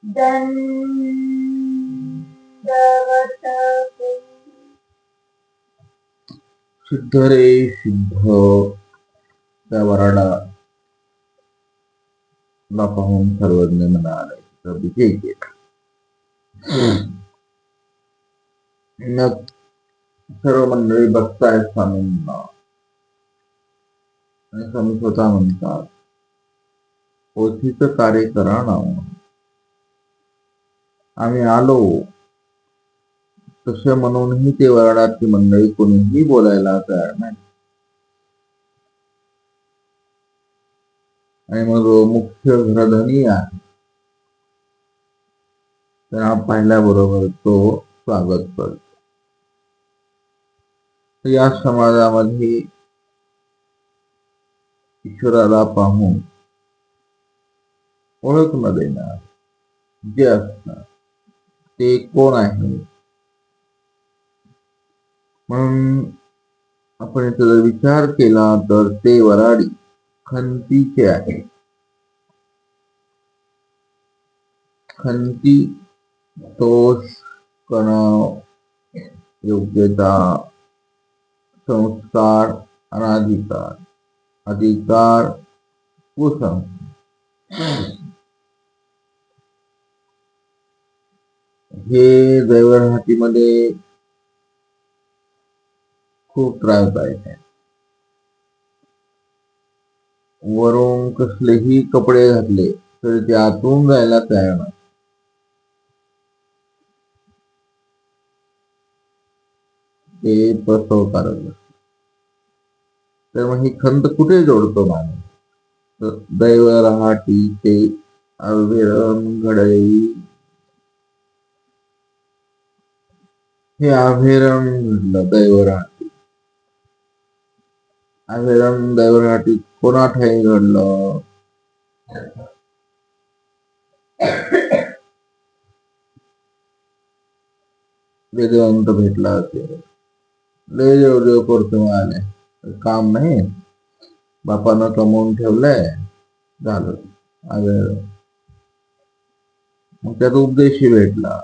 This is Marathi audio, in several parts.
दंडवत शुद्ध रे शुद्ध त्या वराडाला पाहून सर्वज्ञ म्हणाले तर विजय केला. मग सर्व मंडळी बघताय स्वामींना आणि स्वामी स्वतः म्हणतात, पोथीचं कार्य करा ना. आम्ही आलो तसे म्हणूनही ते वराडातली मंडळी कोणीही बोलायला तयार नाही. आणि मग मुख्य घरधनी आहे त्यांना पाहिल्याबरोबर तो स्वागत करतो. या समाजामध्ये ईश्वराला पाहून ओळख न देणार जे असणार ते कोण आहे म्हणून आपण याचा जर विचार केला तर ते वराडी खंतीचे आहे. खंती दोष, कणव, योग्यता, संस्कार, अनाधिकार, अधिकार, कुसंस्कार हे दैवहाटीमध्ये खूप त्रासदायक आहे. वरून कसलेही कपडे घातले तरी ते आतून जायला तयार नाही. ते प्रसवकारक असते. तर मग ही खंत कुठे जोडतो माणूस? तर दैव रहाटीचे अविरम घडई हे अभिरम घडलं दैव रहाटी. अभिरम दैव रहाटी कोणा ठाई घडलं? वेदवंत भेटला असेल, लय देव करतो आले, काम नाही, बापानं कमवून ठेवलंय, झालं अगं. मग त्यात उपदेशी भेटला,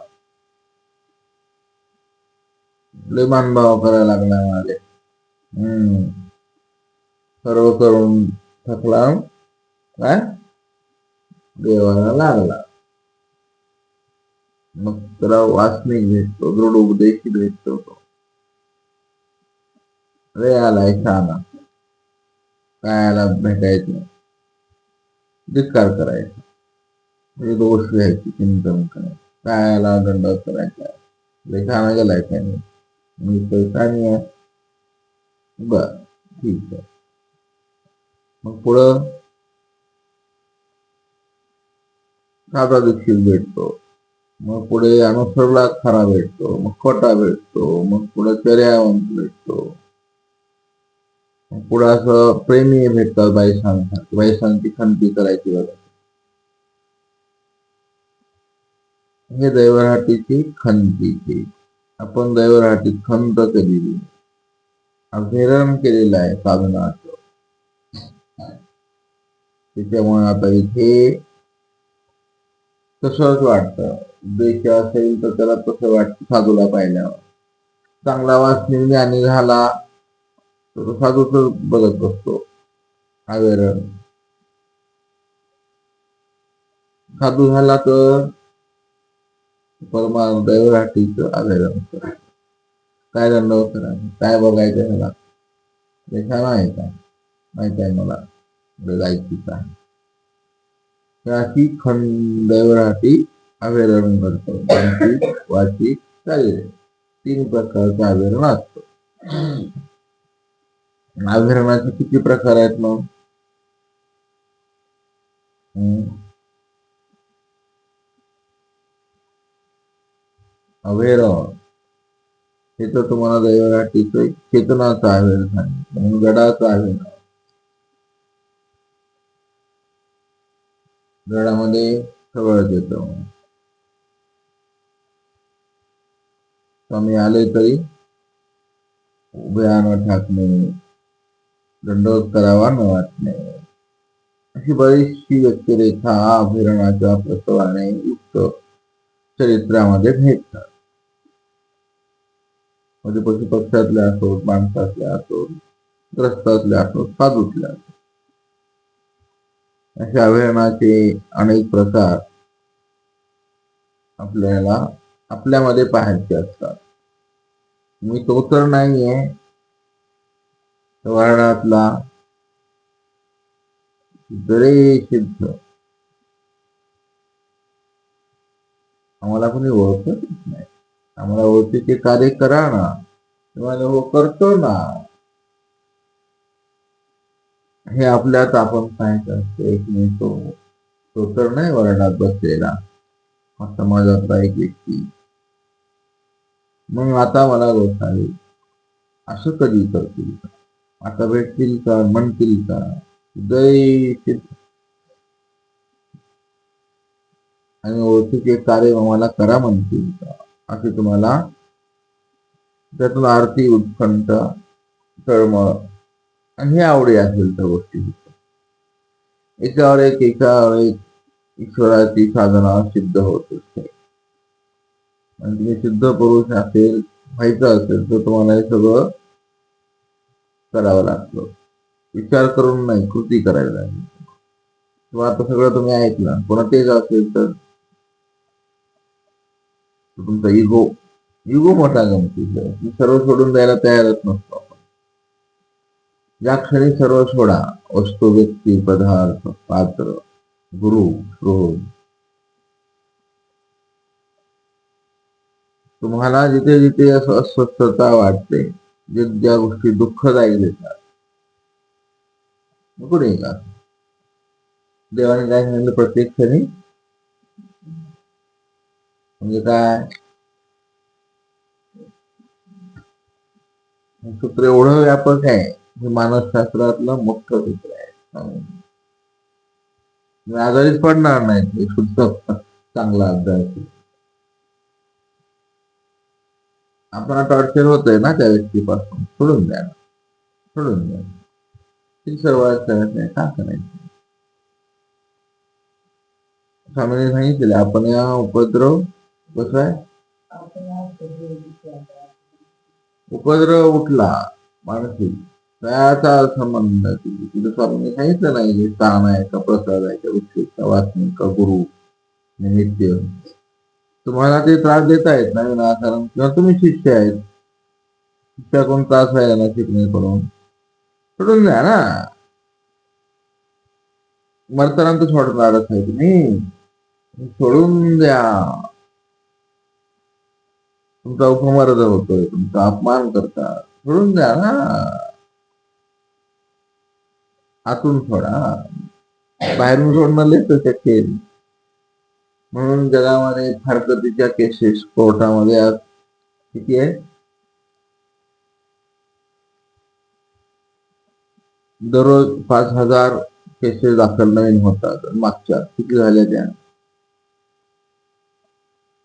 लय मानभाव करायला लागला मला, सर्व करून थकला, काय देवाला लागला. मग त्याला वासनिक भेटतो, दृढ उपदेशी भेटतो. रे आलाय छान, काय आला भेटायचं नाही, धिक्कार करायचा, म्हणजे दोष घ्यायची, चिंतन करायचं, काय आला दंड करायचा, लेखाना गेलाय काय नाही, मी पैसा नाही आहे, बर ठीक आहे. मग पुढं साधा दीक्षित भेटतो, मग पुढे अनुसरला खरा भेटतो, मग खोटा भेटतो, मग पुढे चर्यावंत भेटतो, मग पुढे असं प्रेमी भेटतात बाईसांची खंती करायची बघा. हे दैवराटीची खंतीची. आपण दैवराटीत खंत केलेली, अभिरम केलेलं आहे साधनाचं. त्याच्यामुळे आता इथे तसंच वाटतं, उद्देश असेल तर त्याला तसं वाटतं साधूला पाहिल्यावर. चांगला वासनी ज्ञानी झाला तर साधूच बघत बसतो अभिरम. साधू झाला तर परमानंद दैवराटीचं अभिरम करायचं. काय दंडवत करायचं, काय बघायचं ह्याला, रेखा नाही काय माहित आहे मला, जायचीच आहे. अशी दैवराटी अभिरण करतो. वाचिक शारीरिक 3 प्रकारचं अभिरण असतं. अभिरणाचे किती प्रकार आहेत मग? अभिरण हे तर तुम्हाला दैवराटीचं चेतनाचं अभिरण सांगितलं, म्हणून गडाचं अभिरण. गडामध्ये सगळंच येतं. स्वामी आले तरी उभे न ठाकणे, दंडवत करावा न वाटणे, अशी बरीचशी व्यक्तिरेखा अभिरणाच्या प्रसवाने युक्त गोष्ट चरित्रामध्ये भेटतात. म्हणजे पशु पक्ष्यातल्या असोत, माणसातल्या असोत, ग्रस्तातल्या असोत, साधूतल्या असोत, अशा अभिनयाचे अनेक प्रकार आपल्याला आपल्यामध्ये पाहायचे असतात. मी तो तर नाहीये वर्णातला जरी सिद्ध, आम्हाला कोणी ओळखत नाही. आम्हाला ओळखीचे कार्य करा ना, तुम्हाला हो करतो ना, हे आपल्यात आपण सांगायचं असते की तो तर नाही वर्णात बसलेला, हा समाजातला एक व्यक्ती. मग आता मला गोष्ट असं कधी करतील का, आता भेटतील का, म्हणतील का जय सिद्ध आणि ओळखीचे कार्य आम्हाला करा म्हणतील का, असे तुम्हाला त्यातून आरती, उत्कंठ, तळमळ आणि हे आवडी असेल त्या गोष्टी. एकावर एक ईश्वराची साधना सिद्ध होत असते. आणि तुम्ही सिद्ध पुरुष असेल, व्हायचं असेल तर तुम्हाला हे सगळं करावं लागतं. विचार करून नाही, कृती करायला लागेल. किंवा आता सगळं तुम्ही ऐकलं, पुन्हा तेच असेल तर तुमचा इगो मोठा गमतीचा आहे. सर्व सोडून द्यायला तयारच नसतो आपण. ज्या क्षणी सर्व सोडा, वस्तू, व्यक्ती, पदार्थ, पात्र, गुरु, क्रोध, तुम्हाला जिथे जिथे असं अस्वस्थता वाटते, ज्या गोष्टी दुःखदायी देतात, कुठे का देवाने काय सांगितलं, प्रत्येक क्षणी म्हणजे काय सूत्र एवढं व्यापक आहे, हे मानसशास्त्रातलं मोठं सूत्र आहे. आजारीच पडणार नाही शुद्ध चांगला अभ्यास. आपल्याला टॉर्चर होतंय ना त्या व्यक्तीपासून, सोडून द्या, सोडून द्या. ती सर्वात करत नाही, का करायचं. स्वामीने सांगितले आपण या उपद्रव कसं आहे, उपद्रव उठला मानसिक त्याचा संबंध तिथे स्वामीने सांगितलं नाही की स्थान आहे का, प्रसाद आहे का, उच्च का, वाचन का, गुरु, निमित्त. तुम्हाला ते त्रास देता येत नाही विनाकारण, किंवा तुम्ही शिष्य आहेत, शिष्य कोण त्रास व्हायला ना शिकणे करून, सोडून द्या ना. मरताना तर सोडणारच आहे तुम्ही, सोडून द्या. तुमचा उपमर्द होतोय, तुमचा अपमान करतात, सोडून द्या ना. आतून सोडा, बाहेरून सोडणं लेच शक्य. म्हणून जगामध्ये हरकतीच्या केसेस कोर्टामध्ये आज किती आहे, दररोज 5,000 केसेस दाखल नवीन होतात. मागच्या किती झाल्या त्या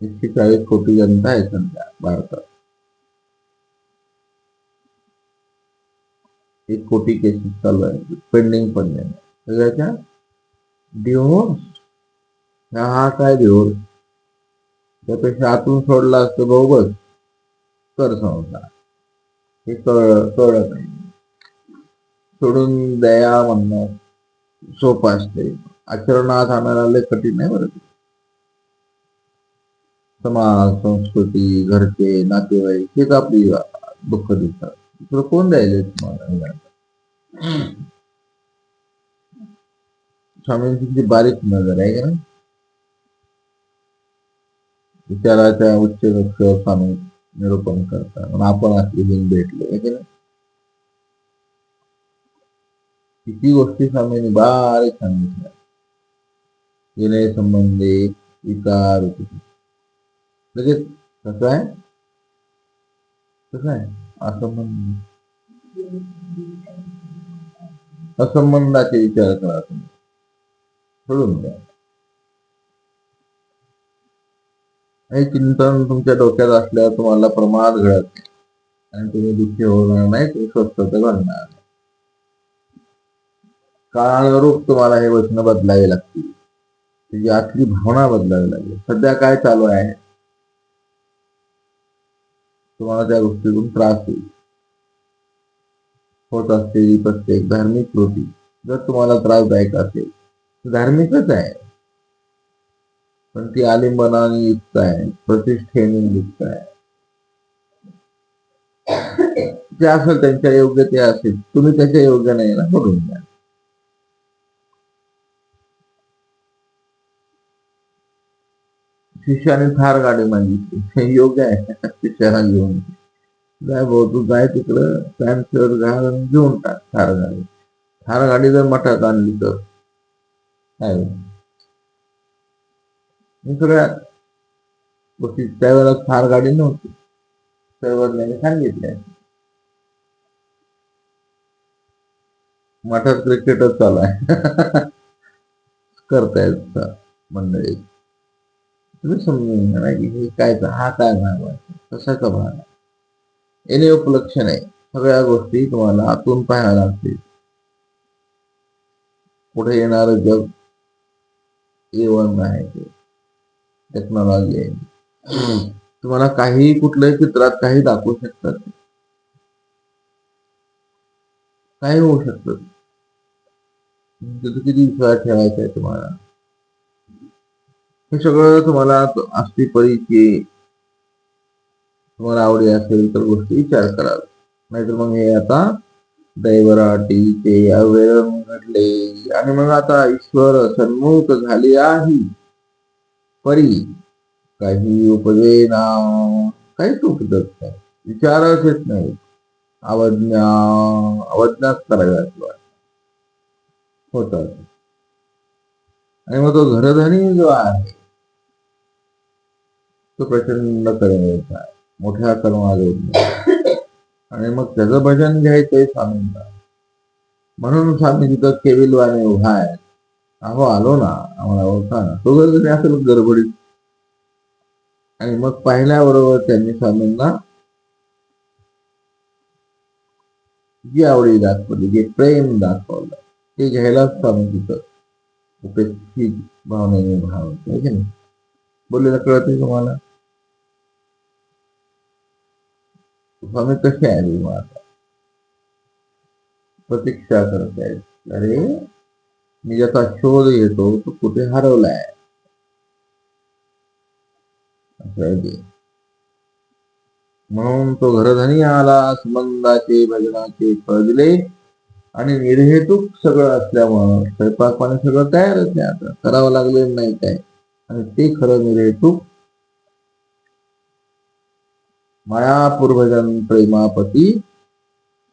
140 कोटी जनता आहे सध्या भारतात. 1 कोटी केसेस चालू आहे, पेंडिंग पण नाही सगळ्याच्या. डिव्होर्स, हा काय डिव्होर्स, त्यापेक्षा आतून सोडला असतं भाऊ, बस कर संसार. हे कळत नाही. सोडून द्या म्हणणं सोपं असते, आचरणात आणायला लय कठीण आहे बरं. समाज, संस्कृती, घरचे, नातेवाईक हेच आपली दुःख देतात, दुसरं कोण द्यायचे तुम्हाला. स्वामींची किती बारीक नजर आहे का ना. विचाराच्या उच्च कक्षेवर स्वामी निरूपण करतात, आपण असली घेऊन भेटले की नाही. किती गोष्टी स्वामींनी बारीक सांगितल्या. विनय संबंधी विकार लगेच कसं आहे, कसं आहे असंबंध, असंबंधाचे विचार करा तुम्ही, सोडून द्या. हे चिंतन तुमच्या डोक्यात असल्यावर तुम्हाला प्रमाद घडत नाही आणि तुम्ही दुःखी होणार नाही, तुम्ही स्वस्तता घडणार नाही. काळानुरूप तुम्हाला हे वचन बदलावे लागतील. त्याची आतली भावना बदलावी लागेल. सध्या काय चालू आहे, तुम्हाला त्या गोष्टीतून त्रास होईल. होत असलेली प्रत्येक धार्मिक कृती जर तुम्हाला त्रासदायक असेल, धार्मिकच आहे, पण ती आलिंबनाने युक्त आहे, प्रतिष्ठेने युक्त आहे. जे असेल त्यांच्या योग्य ते असेल, तुम्ही त्याच्या योग्य नाही ना, बघून घ्या. शिष्याने थार गाडी मागितली, योग्य आहे शिष्याला घेऊन जाय भाऊ, तू जाय तिकडं पॅन्ट शर्ट घाल आणि घेऊन टाक थार गाडी. थार गाडी जर मठात आणली तर काय होईल? सगळ्या गोष्टी त्यावेळेला थार गाडी नव्हती, सर्वज्ञाने सांगितले. मठात क्रिकेटच चालू आहे करतायत मंडळी. तुम्ही समजून घ्या की हे काय, हा काय भाग आहे, कशाचा भाग आहे. येणे उपलक्ष नाही, सगळ्या गोष्टी तुम्हाला आतून पाहायला लागतील. पुढे येणारं जग A1 आहे, ते टेक्नॉलॉजी आहे. तुम्हाला काही कुठल्याही चित्रात काही दाखवू शकतात, काही होऊ शकतं. किती विश्वास ठेवायचा आहे तुम्हाला, हे सगळं तुम्हाला असती परिचय तुम्हाला आवडी असेल तर गोष्टी विचार कराल. नाहीतर मग हे आता दैवराटी ते अवेळ घडले आणि मग आता ईश्वर सन्मुख झाले आहे परी काही उपदेना, काहीच उपदत नाही, विचारच येत नाही. अवज्ञाच कराव्यात होतात. आणि मग तो घरधनी जो आहे तो प्रचंड कर्मयोगी आहे, मोठ्या कर्मायोगी, आणि मग त्याचं भजन घ्यायचंय स्वामींना. म्हणून स्वामी तिथं केविलवाने उभा आहे, अहो आलो ना, आम्हाला ओळखा ना. तो जर असेल गडबडीत, आणि मग पाहिल्याबरोबर त्यांनी स्वामींना जी आवडी दाखवली, जे प्रेम दाखवलं, ते घ्यायलाच स्वामी तिथं उपेक्षित भावनेने भाव आहे की नाही. बोललेलं कळतंय तुम्हाला. स्वामी कसे आहे मग आता, प्रतीक्षा करत आहेत. अरे मी ज्याचा शोध घेतो तो कुठे हरवलाय, म्हणून तो घरधनी आला, संबंधाचे भजनाचे फळ दिले, आणि निर्हेतुक सगळं असल्यामुळं स्वयंपाक पाणी सगळं तयारच आहे, आता करावं लागलेलं नाही काय. आणि ते खरं निर्हेतुक मायापूर भजन प्रेमापती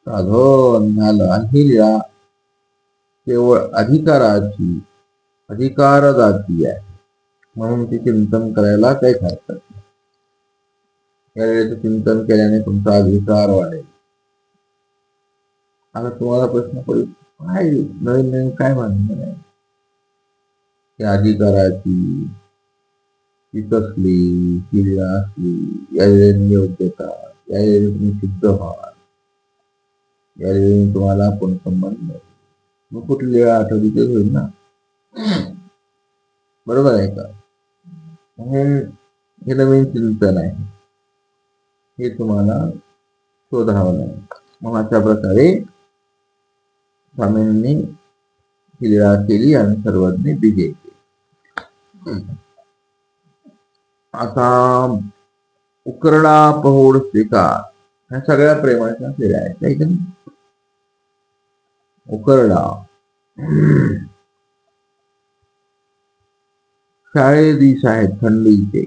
साधन झालं. आणि ही लीळा केवळ अधिकारदाची आहे, म्हणून ती चिंतन करायला काही हरकत नाही. या वेळेचं चिंतन केल्याने तुमचा अधिकार वाढेल. आता तुम्हाला प्रश्न पडेल, काय नवीन नवीन काय म्हणणं आहे, त्या अधिकाराची ती कसली, ती लीळा असली, या वेळेने योग्यता, या वेळेने तुम्ही सिद्ध व्हाल, या वेळेने तुम्हाला आपण संबंध मिळेल. मग कुठली लीळा आठवली तेच होईल ना, बरोबर आहे का. म्हणून हे नवीन चिंतन आहे, हे तुम्हाला शोधावं नाही. मग अशा प्रकारे स्वामींनी ही लीळा केली आणि सर्वांनी विजय केली. आता उकरडा पहोड स्वीकार, ह्या सगळ्या प्रेमाच्या लीळा आहेत, काही नाही. उकरडा शाळे दिस आहेत थंडीचे,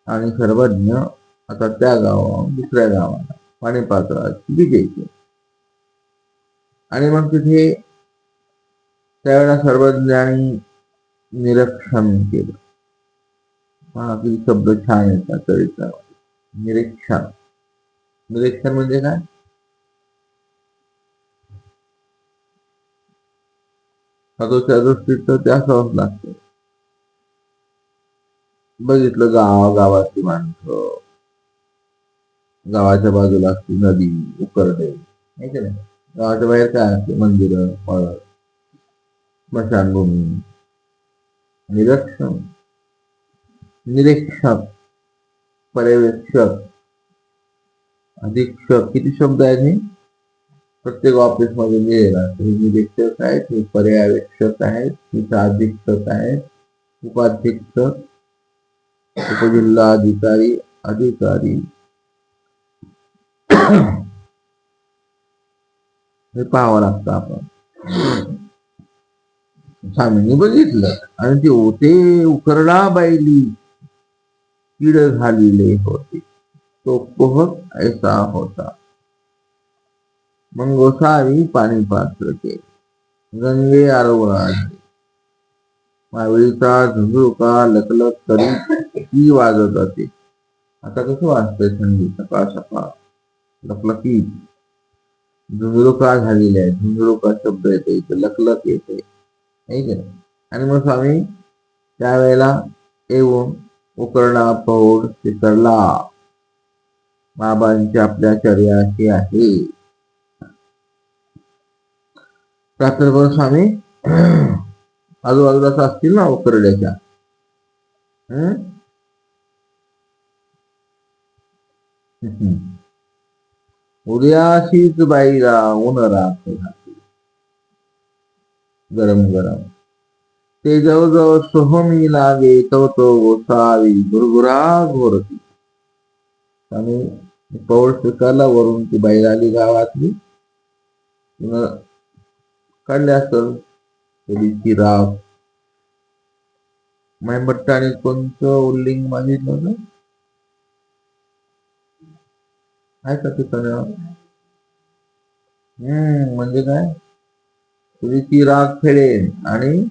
आणि सर्वज्ञ आता त्या गावाहून दुसऱ्या गावाला पाणी पातळाची विजय केली. आणि मग तिथे त्यावेळेला सर्वज्ञांनी निरीक्षण केलं. हा किती शब्द छान येतात चरित्र. निरीक्षण, निरीक्षण म्हणजे काय, सदोच्या दृष्टीत तर ते असावंच लागतं. बघितलं गावातली माणसं, गावाच्या बाजूला असते नदी, उकरडे, नाही की नाही. गावाच्या बाहेर काय असते, मंदिरं, स्मशानभूमी, निरीक्षण, निरीक्षक, पर्यवेक्षक, अधीक्षक, किती शब्द आहेत हे प्रत्येक ऑफिसमध्ये लिहिलेला. हे निरीक्षक आहेत, हे पर्यवेक्षक आहेत, हे अधीक्षक आहेत, उपाधीक्षक, उपजिल्हा अधिकारी, अधिकारी, हे पाहावं लागतं आपण. स्वामींनी बघितलं आणि ते होते उकरडा बैली किड झालेले होते, तो पोहत ऐसा होता. मग गोसावी पाणी पात्र केले, गंगे आरोग्य मावेलीचा झुंजुका लकलक करीत ती वाजत होते. आता कसं वाजतंय थंडी सकाळ सकाळ लकलकीत. झुंजुका झालेली आहे, झुंजुका शब्द येते इथे, लकलक येते आणि मग स्वामी त्यावेळेला येऊन उकरडा पौड चितरला. बाबांची आपल्या चर्याशी आहे. रात्रभर स्वामी आजूबाजूला असतील ना उकरड्याच्या. उद्याशीच बाईला ऊन राहत गरम गरम. ते जवळजवळ सोहमी लागे तो गोसावी गुरगुरा घोरती. आणि पौळ स्वीकारला. वरून ती बाई आली गावातली, तिनं काढले असल चुलीची राख. मायमट्टाने कोणतं उल्लिंग मागितलं ना, आहे का तिथं? म्हणजे काय, चुलीची राख फेडेन. आणि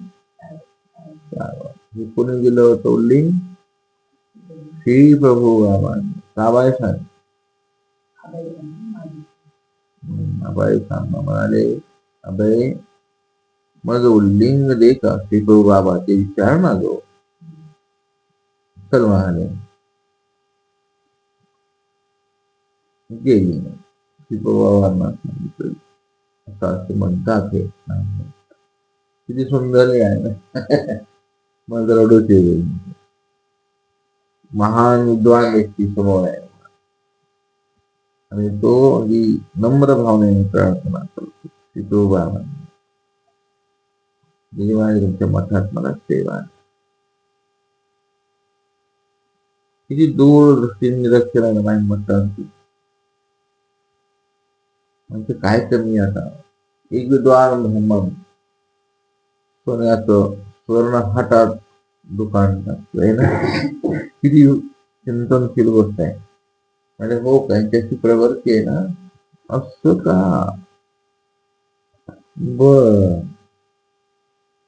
कोणी दिलं होतं उल्लिंग? श्री प्रभू बाबांनी. साबाय सांग अभय सांग म्हणाले, अभय माझं उल्लिंग दे का श्री प्रभू बाबा, ते विचार ना गो. चल म्हणाले, गेली. श्री प्रभू बाबांना सांगितलं असं असं म्हणतात हे. किती सुंदर आहे ना. मग रडूच येईल. महान विद्वान व्यक्ती समोर आहे आणि तो अगदी नम्र भावनेने प्रार्थना करतो की तो बाबा तुमच्या मठात मला सेवा. किती दूरदृष्टीने निरक्षराने नाही म्हणतात. म्हणजे काय कमी आता. एक विद्वान ब्राह्मण सोन्याचं स्वर्ण हातात दुकान टाकतोय ना. किती चिंतनशील गोष्ट आहे. म्हणजे हो त्यांच्याशी प्रवृत्ती आहे ना, असं का बर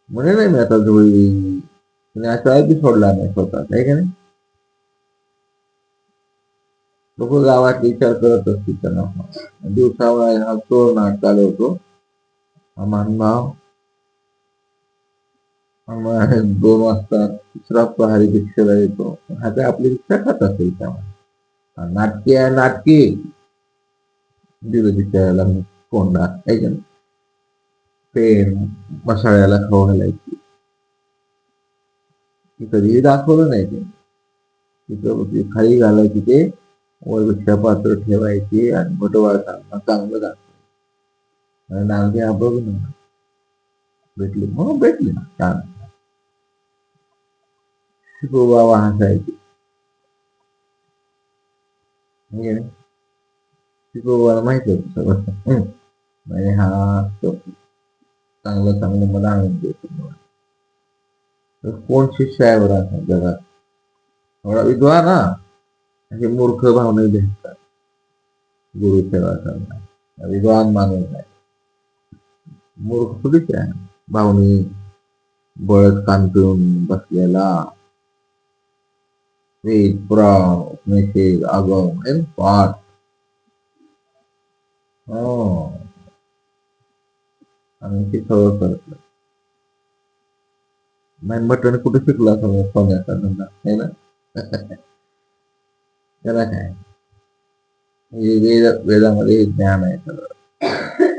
म्हणे नाही मी आता जुळली. असा बी सोडला नाही स्वतः, आहे का नाही. लोक गावात विचार करत असतील त्यांना. दिवसावर हा चोर नाट चालवतो मानभाव. 2 वाजता तिसरा प्रहारी भिक्षेला येतो. हा काय आपली भिक्षा खात असेल त्यामुळे नाटकी आहे, नाटकी दिलं बिचारायला कोंडा, आहे का नाही. पेन मसाळ्याला खाऊ घालायची. कधीही दाखवलं नाही ते. तिथं खाली घालायची, ते वर भिक्षा पात्र ठेवायची आणि बटवाळ चांगलं दाखवायचं. आणि नांगे हा बघ ना भेटली, मग भेटली ना छान. बाबा हसायचे. बाबाला माहिती होतं सगळं. म्हणजे हा चांगलं चांगलं मला आणून देतो. कोण शिष्य आहे बरं जगात एवढा विद्वान ना, असे मूर्ख भावने भेटतात गुरु सेवा करणार. विद्वान माणूस आहे, मूर्ख थोडीच आहे. भावनी बळत कान पिऊन बसलेला. वेद पुराण उपनिषेद आगम एन पाठ. आणि ते सगळं करत मटण कुठे शिकला सगळं सोन्याचा धंदा, आहे ना. त्याला काय वेदामध्ये ज्ञान आहे सगळं.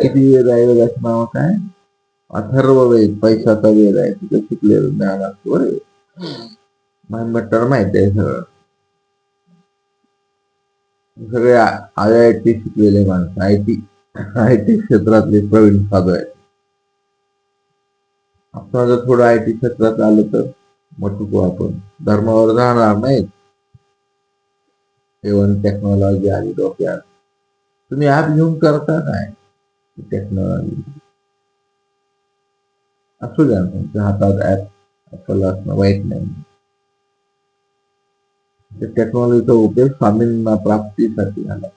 किती वेद आहे, वेदाचं नाव काय? अथर्ववेद पैशाचा वेद आहे, तिथे शिकलेलं ज्ञान असतो रे. म्हटलं माहिती आहे सगळं. सगळे IIT शिकलेले माणसं, आय टी क्षेत्रातले प्रवीण साधू आहेत. आपण जर थोडं IT क्षेत्रात आलं तर मग चुकू आपण धर्मावर जाणार नाहीत. एवन टेक्नॉलॉजी आली डोक्यात. तुम्ही ऍप घेऊन करता काय टेक्नॉलॉजी असू द्या, तुमच्या हातात ऍप असणं वाईट नाही. टेक्नॉलॉजीचा उपयोग स्वामींना प्राप्तीसाठी झाला.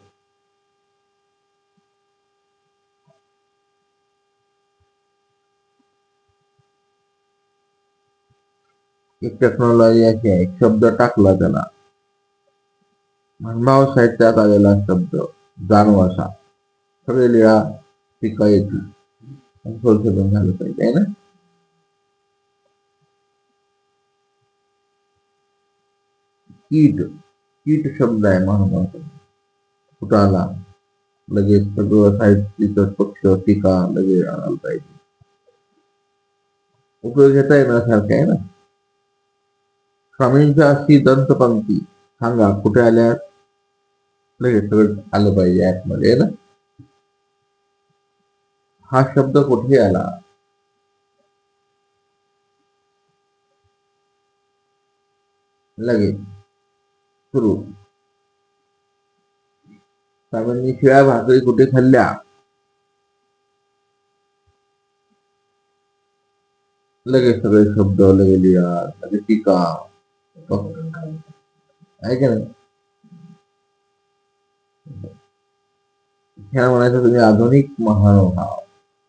एक टेक्नॉलॉजी अशी आहे, एक शब्द टाकला त्याला, मनभाव साहित्यात आलेला शब्द जाणवासा सगळे लिळा टीका येतील, संशोधन झालं पाहिजे आहे ना. कीट कीट शब्द आहे म्हणून कुठाला लगेच सगळं साहित्य पक्ष टीका लगेच आणायला पाहिजे. उपयोग घेता येण्यासारखं आहे ना. स्वामींच्या अशी दंतपंक्ती सांगा कुठे आल्या, लगेच सगळं आलं पाहिजे ऍपमध्ये ना. हा शब्द कुठे आला, लगेच सुरू. स्वामींनी शिळ्या भाकरी कुठे खाल्ल्या, लगेच सगळे शब्द लगेच लिहा, लगेच टीका आहे का नाही. ह्या म्हणायचं तुम्ही आधुनिक महानुभाव,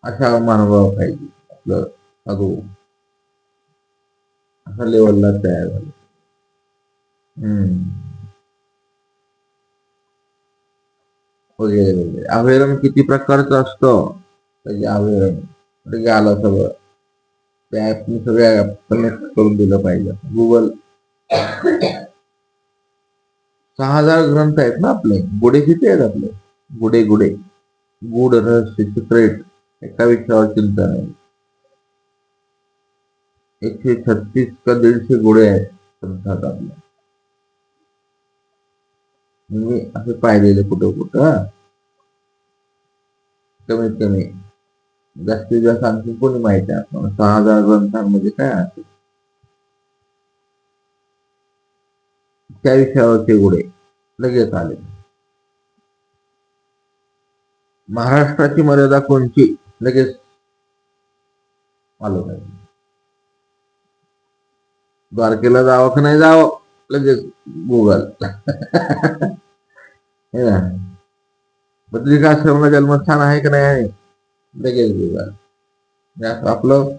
अशा महानुभाव पाहिजे आपलं साधू, अशा लेवलला तयार झालं. वगैरे वगैरे. अवेरण किती प्रकारचं असतं, त्याचे अवेरण म्हणजे आलं सगळं. त्या ऍपने सगळ्या कनेक्ट करून दिलं पाहिजे. गुगल 6,000 ग्रंथ आहेत ना आपले. गुडे किती आहेत आपले, गुडे गुडे गुड रहस्य सिक्रेट, एका विषयावर चिंता नाही. 136 का 150 गुडे आहेत ग्रंथात आपल्या. मी असे पाहिलेले कुठं कुठं, कमीत कमी जास्तीत जास्त आणखी कोणी माहिती आहे आपल्याला 6,000 ग्रंथांमध्ये काय आहे. त्या विषयावरचे गुडे लगेच आले. महाराष्ट्राची मर्यादा कोणची, लगेच आलं पाहिजे. द्वारकेला जावं की नाही जावं, लगेच गुगल हे ना. बद्रिकाश्रमला जन्मस्थान आहे की नाही आहे, लगेच गुगल. आपलं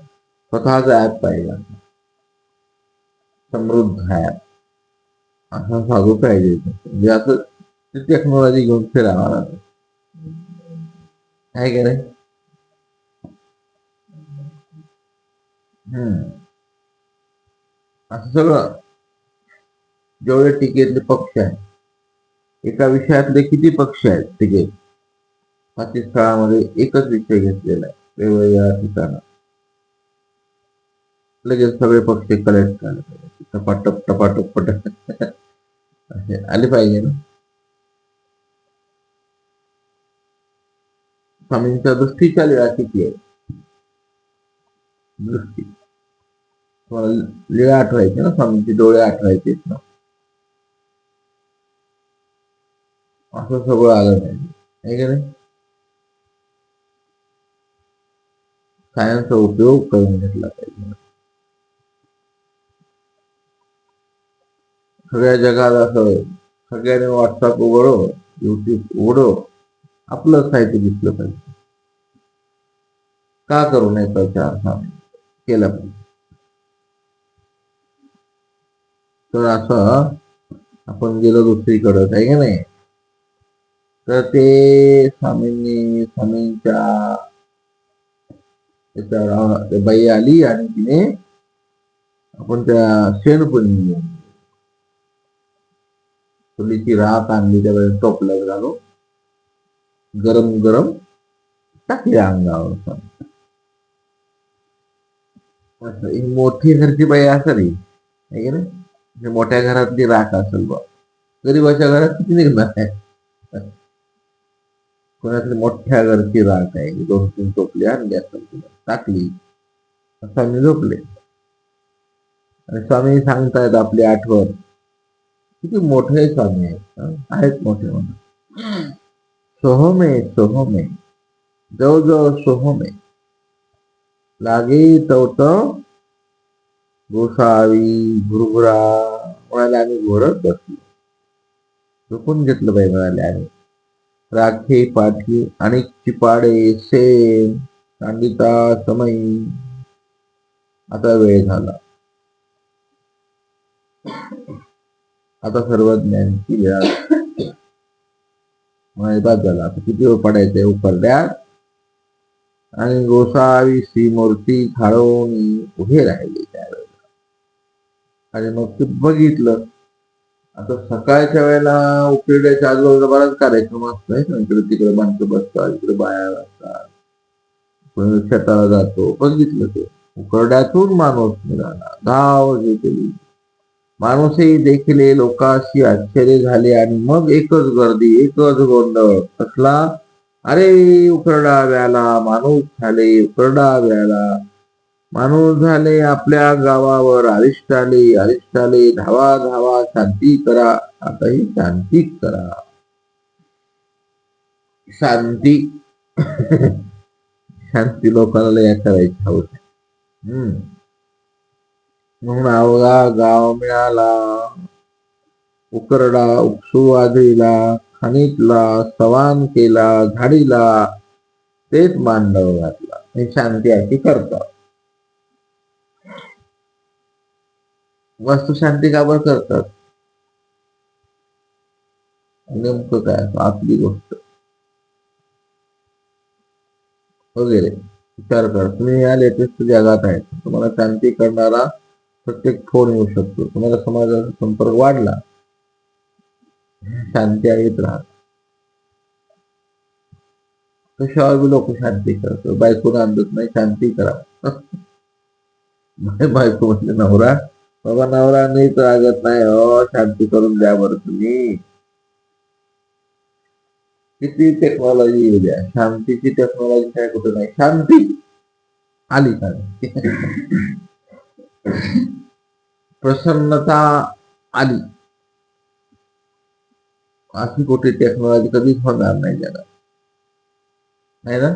स्वतःच ऍप पाहिजे, समृद्ध ऍप असं साधू पाहिजे. म्हणजे असं टेक्नॉलॉजी घेऊन फिरावं आहे की नाही. असं सगळं जेवढे टीकेतले पक्ष आहेत, एका विषयातले किती पक्ष आहेत टीकेत, पाठी स्थळामध्ये एकच विषय घेतलेला आहे वेगवेगळ्या ठिकाणं, लगेच सगळे पक्ष कलेक्ट झाले पाहिजे, टपाटप टपाटप पटक असे आले पाहिजे ना. स्वामींच्या दृष्टीच्या लीळा किती आहे, दृष्टी लीळा आठवायची ना, स्वामींचे डोळे आठवायचे ना, असं सगळं आलं पाहिजे आहे की नाही. सायन्सचा उपयोग करून घेतला पाहिजे. सगळ्या जगात असं सगळ्यांनी व्हॉट्सअप उघडो, युट्यूब उघडो, आपलं साहित्य दिसलं पाहिजे. का करू नये प्रचार केला पाहिजे. तर असं आपण गेलो दुसरीकडं आहे की नाही, तर ते स्वामींच्या बाई आली आणि तिने आपण त्या शेणपणी चुलीची राख आणली, त्यावेळेस टोपल्यात घालून गरम गरम टाकले अंगावर. असं ही मोठी घरची बाई असं नाही आहे की नाही म्हणजे मोठ्या घरातली राख असेल बा गरीबाच्या घरात किती निघणार आहे कोणातरी मोठ्या घरची राख आहे 2-3 टोपली आणली असेल तिला टाकली स्वामी झोपले आणि स्वामी सांगतायत आपली आठवण किती मोठे स्वामी आहेत आहेत मोठे म्हणून सोहमे सोहमे जव जव सोहमे लागे तवत गोसावी भुरभुरा म्हणाले आम्ही घोरत बसलो झोपून घेतलं बाई म्हणाले आम्ही राखे पाठी आणि चिपाडे सेन सांडिता समयी आता वेळ झाला आता सर्वज्ञांची वेळ म्हणाले बाद झाला आता किती वेळ पडायचंय उकरड्यात आणि गोसावी श्रीमूर्ती खाळून उभे राहिले त्यावेळेला आणि मग ते बघितलं आता सकाळच्या वेळेला उकिरड्याच्या आजूबाजूला बराच कार्यक्रम असतो इकडे तिकडे माणसं बसतात इकडे बाया बसतात कोणी शेताला जातो बघितलं ते उकरड्यातून माणूस निघाला धाव घेतली माणूसही देखले लोकांशी आश्चर्य झाले आणि मग एकच गर्दी एकच गोंधळ कसला अरे उकरडा व्याला माणूस झाले उकरडा व्याला माणूस झाले आपल्या गावावर अरिष्ट आले धावा धावा शांती करा आता ही शांती करा शांती शांती लोकांना लय करायची हवं म्हणून अवघा गाव मिळाला उकरडा उपसू आजळीला खाणीतला सवान केला झाडीला तेच मांडव घातला हे शांती अशी करतात वस्तू शांती का बरं करतात नेमकं काय आपली गोष्ट वगैरे विचार करा तुम्ही या लेटेस्ट जगात आहे तुम्हाला शांती करणारा प्रत्येक फोन येऊ शकतो तुम्हाला समाजाचा संपर्क वाढला शांती आहेत राहत कशावर बी लोक शांती करतो बायको आणत नाही शांती करा बायको म्हटले नवरा बाबा नवरा नीट रागत नाही हो शांती करून द्या बरं तुम्ही किती टेक्नॉलॉजी येऊ द्या शांतीची टेक्नॉलॉजी काय कुठं नाही शांती आली का प्रसन्नता आली अशी कुठे टेक्नॉलॉजी कधीच होणार नाही जगात नाही ना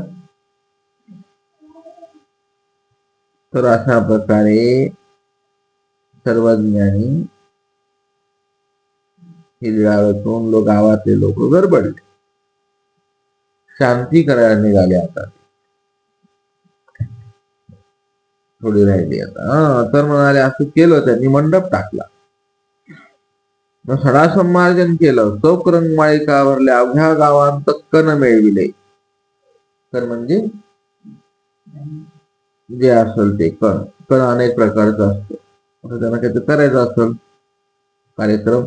तर अशा प्रकारे सर्वज्ञानी हिरव्यातून गावातले लोक गडबडले शांती करायला निघाले आता थोडी राहिली आता तर म्हणाले असं केलं त्यांनी मंडप टाकला मग सडा संमार्जन केलं चौक रंगमाळिकावरल्या अवघ्या गावात कण मिळविले तर म्हणजे जे असेल ते कण कण अनेक प्रकारचं असतं त्यांना काहीतरी करायचं असेल कार्यक्रम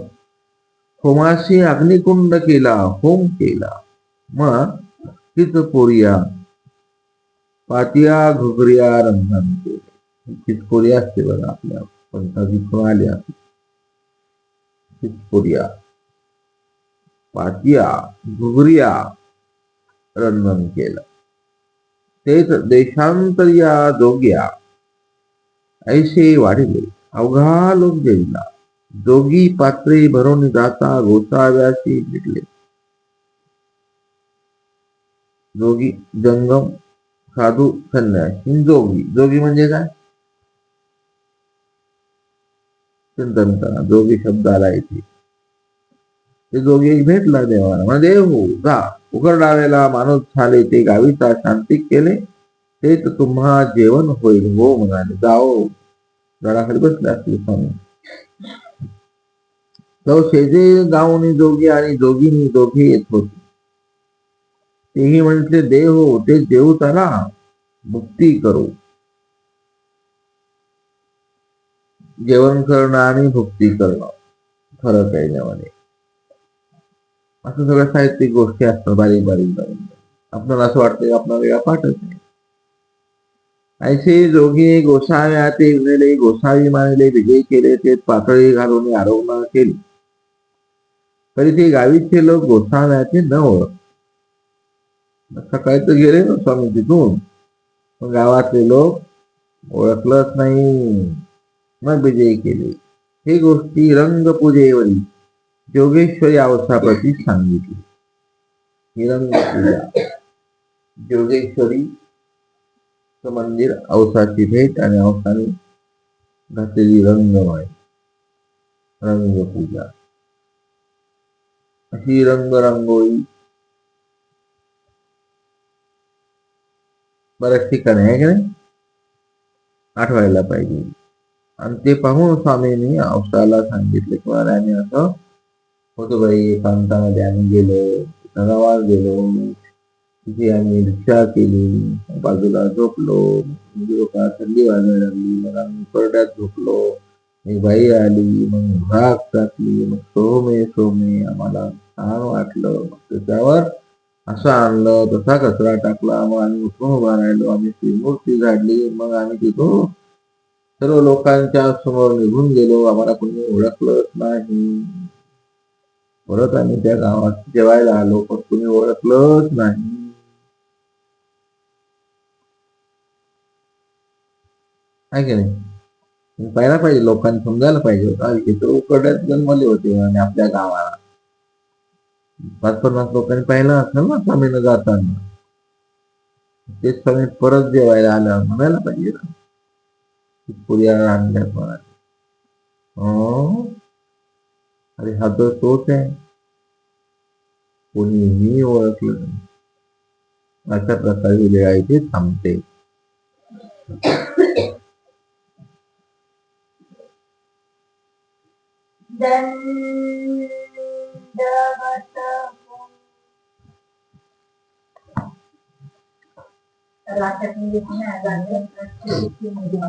होमाशी अग्निकुंड केला होम केला मग तीच पोरिया पातिया घुगरिया रंधन केले तीच पोरिया असते बघा आपल्या पंथाची आल्या पोरिया पातिया घुगरिया रंधन केलं तेच देशांतरिया जोग्या ऐसे वाढले अवघा लोक जेविला जोगी पात्रे भरून जाता गोसाव्याशी भेटले जोगी जंगम साधू संन्यासी जोगी जोगी म्हणजे काय चिंतन करा जोगी शब्द आला इथे ते जोगी भेटला देवाला म्हणजे हो जा उघडणाऱ्याला माणूस झाले ते गावीचा शांती केले तेच तुम्हा जेवण होईल हो म्हणाले जाओ झाडाखाली बसले असले स्वामी तो शेजे गावनी जोगी आणि जोगिनी दोघे येत होते तेही म्हटले देव हो ते देऊ त्याला मुक्ती करू जेवण करणं आणि भुक्ती करणं फरक आहे जेवणे असं सगळ्या साहित्यिक गोष्टी असतात बारीक बारीक बारीक आपल्याला असं वाटतं आपल्याला वेगळा पाठच नाही ऐसे जोगी गोसाव्या ते विणले गोसावी मानले विजय केले ते पातळी घालून आरोहण केली. तरी ते गावीचे लोक गोसाव्याचे न ओळख. सकाळी तर गेले ना स्वामी तिथून, मग गावातले लोक ओळखलंच नाही, मग विजय केले. ही गोष्टी रंगपूजेवरी जोगेश्वरी अवसाप्रती सांगितली. ही रंगपूजा जोगेश्वरी मंदिर, औसाची भेट आणि औसाने घातलेली रंगमाळी, रंगपूजा. अशी रंगरांगोळी बऱ्याच ठिकाणी आहे की नाही, आठवायला पाहिजे. आणि ते पाहून स्वामींनी औसाला सांगितले किंवा त्याने असं होतं बाई, एकांतामध्ये आम्ही गेलो, गावात गेलो, तिथे आम्ही रिक्षा केली, बाजूला झोपलो, थंडी वाजायला लागली, मग आम्ही परड्यात झोपलो, एक बाई आली, मग भाग टाकली, मग सोमे आम्हाला छान वाटलं. मग त्याच्यावर असं आणलं, तसा कचरा टाकला, मग आम्ही उठून उभा राहिलो, आम्ही ती मूर्ती झाडली, मग आम्ही तिथून सर्व लोकांच्या समोर निघून गेलो, आम्हाला कोणी ओळखलंच नाही. परत आम्ही त्या गावात जेवायला आलो, पण कोणी ओळखलंच नाही. आहे की नाही? पाहायला पाहिजे, लोकांनी समजायला पाहिजे होता, इथे उकड्यात जन्मले होते आणि आपल्या गावाला 5-50 लोकांनी पाहिलं असेल ना स्वामीनं जाताना. तेच स्वामी परत जेवायला आल्यावर म्हणायला पाहिजे ना, पुऱ्या आणल्यात मला. अरे हा तर तोच आहे, कोणीही ओळखलं नाही. अशा प्रकारे वेळा इथे थांबते. दंडवत